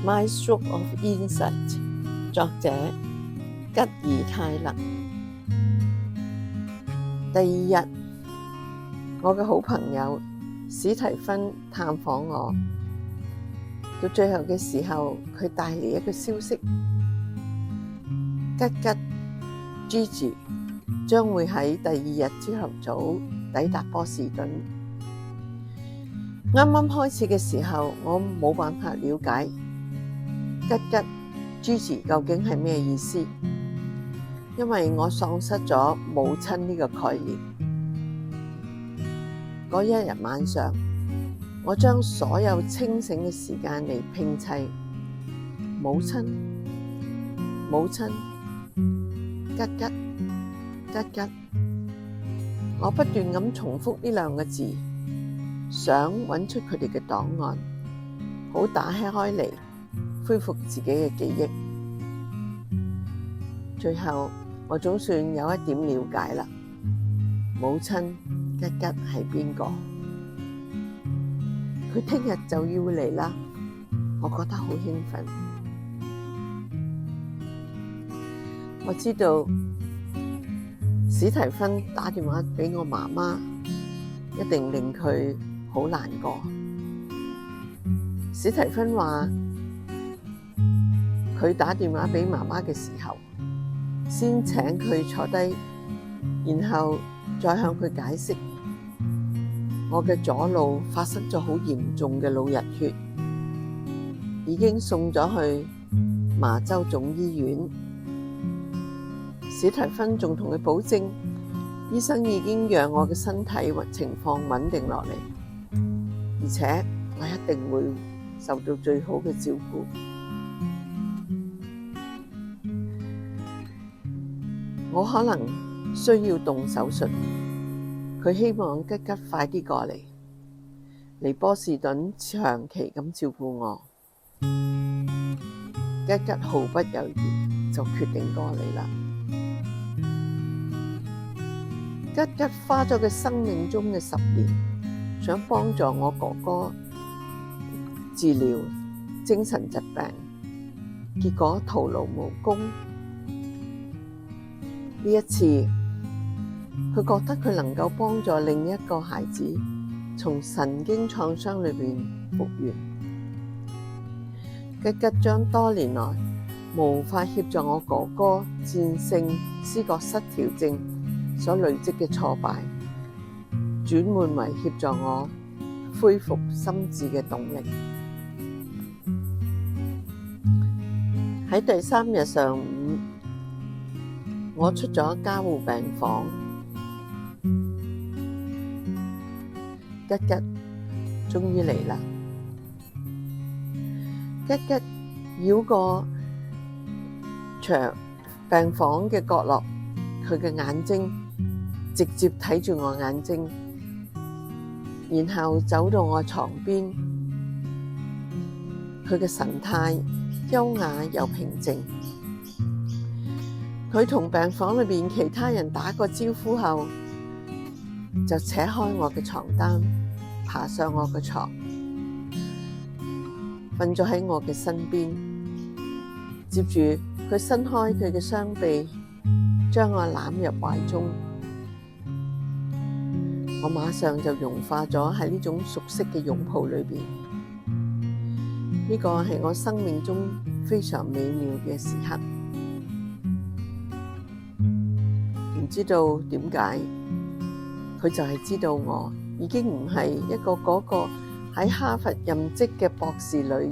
My Stroke of Insight， 作者吉爾泰勒。第二日，我嘅好朋友史提芬探訪我，到最後嘅時候，佢帶嚟一個消息：吉 Gigi 將會喺第二日朝頭早抵達波士頓。啱啱開始嘅時候，我冇辦法了解吉 Gigi 究竟係咩意思，因為我喪失咗母親呢個概念。嗰一日晚上，我將所有清醒嘅時間嚟拼砌母親、吉。我不斷咁重複呢兩個字，想揾出佢哋嘅檔案，好打開嚟，恢復自己嘅記憶。最後，我總算有一點了解啦。母親吉係邊個？佢聽日就要嚟啦，我覺得好興奮。我知道史提芬打電話俾我媽媽，一定令佢好難過。史提芬話佢打電話俾媽媽嘅時候，先請佢坐低，然後再向佢解釋我嘅左腦發生咗好嚴重嘅腦溢血，已經送咗去麻州總醫院。史提芬仲同佢保證，醫生已經讓我嘅身體情況穩定落嚟，而且我一定會受到最好嘅照顧。我可能需要動手術，佢希望吉快啲過嚟波士頓長期咁照顧我。吉毫不猶豫就決定過嚟啦。吉花咗佢生命中嘅10年，想幫助我哥哥治療精神疾病，結果徒勞無功。呢一次，佢覺得佢能夠幫助另一個孩子從神經創傷裏面復原。吉將多年來無法協助我哥哥戰勝思覺失調症所累積嘅挫敗，轉換為協助我恢復心智嘅動力。喺第3日上午，我出咗加護病房，吉終於嚟啦。吉繞過長病房嘅角落，佢嘅眼睛直接睇住我眼睛，然後走到我床邊，佢嘅神態優雅又平靜。佢同病房裏面其他人打個招呼後，就扯開我嘅床單，爬上我嘅床，瞓咗喺我嘅身邊。接住佢伸開佢嘅雙臂，將我攬入懷中。我馬上就融化咗喺呢種熟悉嘅擁抱裏邊。呢個係我生命中非常美妙嘅時刻。唔知道點解，佢就係知道我已經唔係嗰個喺哈佛任職嘅博士女兒，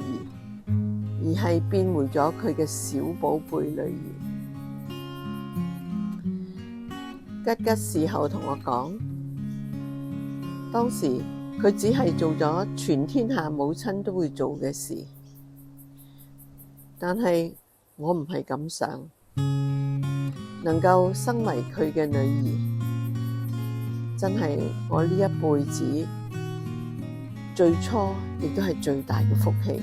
而係變回咗佢嘅小寶貝女兒。吉事後同我講，當時佢只係做咗全天下母親都會做嘅事，但係我唔係咁想。能夠身為佢嘅女兒，真係我呢一輩子最初亦都係最大嘅福氣。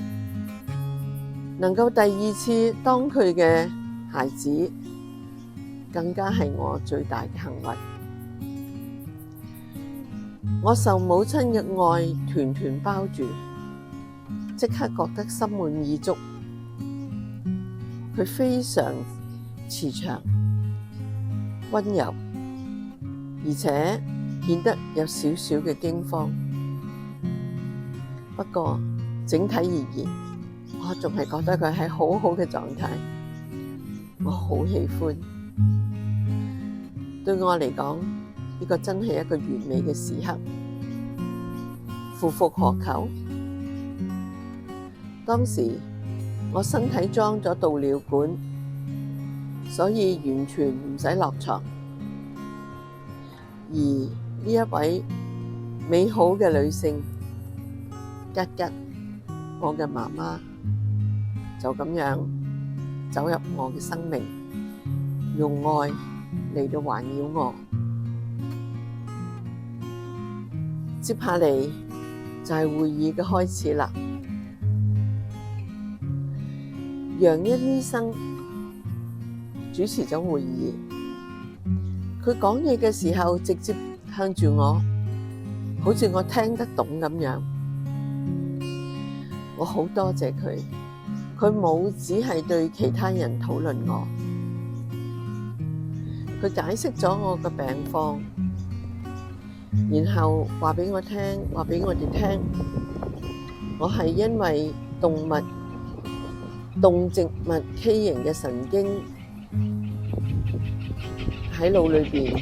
能夠第2次當佢嘅孩子，更加係我最大嘅幸運。我受母親嘅愛團團包住，即刻覺得心滿意足，佢非常慈祥、溫柔，而且顯得有少少嘅驚慌。不過整體而言，我仲係覺得佢係好好嘅狀態，我好喜歡。對我嚟講，呢個真係一個完美嘅時刻。夫復何求？當時我身體裝咗導尿管，所以完全唔使落床。而呢一位美好嘅女性吉吉，我嘅媽媽，就咁樣走入我嘅生命，用愛嚟到環繞我。接下嚟就係會議嘅開始啦。楊恩醫生主持咗會議，佢講嘢嘅時候直接向住我，好似我聽得懂咁樣。我好多謝佢，佢冇只係對其他人討論我，佢解釋咗我嘅病況，然後話俾我聽，話俾我哋聽，我係因為動植物畸形嘅神經喺腦裏邊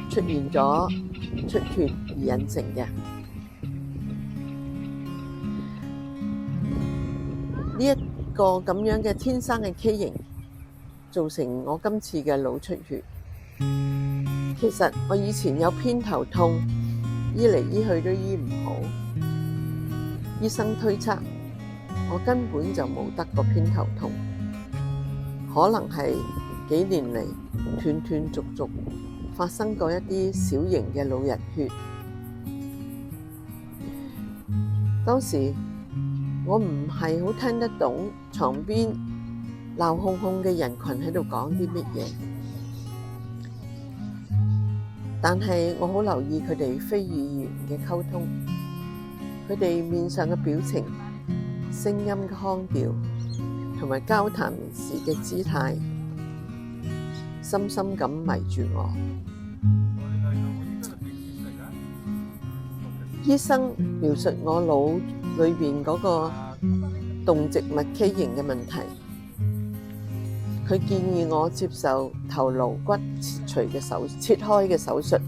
出現咗出血而引成嘅。呢一個咁樣嘅天生嘅畸形，造成我今次嘅腦出血。其實我以前有偏頭痛，醫嚟醫去都醫唔好。醫生推測我根本就冇得過偏頭痛，可能係幾年嚟斷斷續續發生過一啲小型嘅腦溢血。當時我唔係好聽得懂床邊鬧哄哄嘅人群喺度講啲乜嘢，但係我好留意佢哋非語言嘅溝通，佢哋面上嘅表情、聲音嘅腔調同埋交談時嘅姿態，深深咁迷住我。醫生描述我腦裏邊嗰個動植物畸形嘅問題，佢建議我接受頭顱骨切開嘅手術，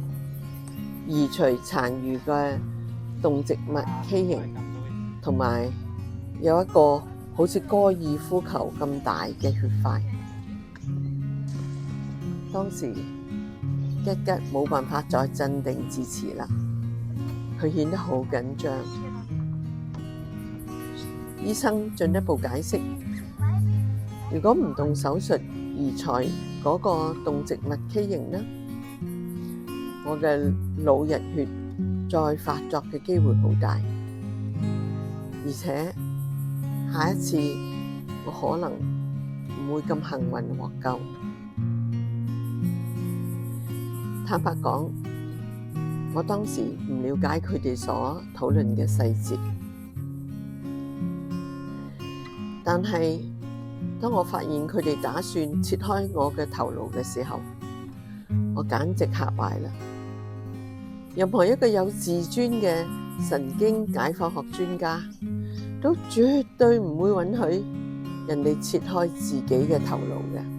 移除殘餘嘅動植物畸形，同埋有一個好似高爾夫球咁大嘅血塊。當時吉吉冇辦法再鎮定自持啦，佢顯得好緊張。醫生進一步解釋，如果唔動手術移除嗰個動植物畸形呢，我嘅腦溢血再發作嘅機會好大，而且下一次我可能唔會咁幸運獲救。坦白講，我當時唔了解佢哋所討論嘅細節，但係當我發現佢哋打算切開我嘅頭顱嘅時候，我簡直嚇壞啦！任何一個有自尊嘅神經解剖學專家都絕對唔會允許人哋切開自己嘅頭顱嘅。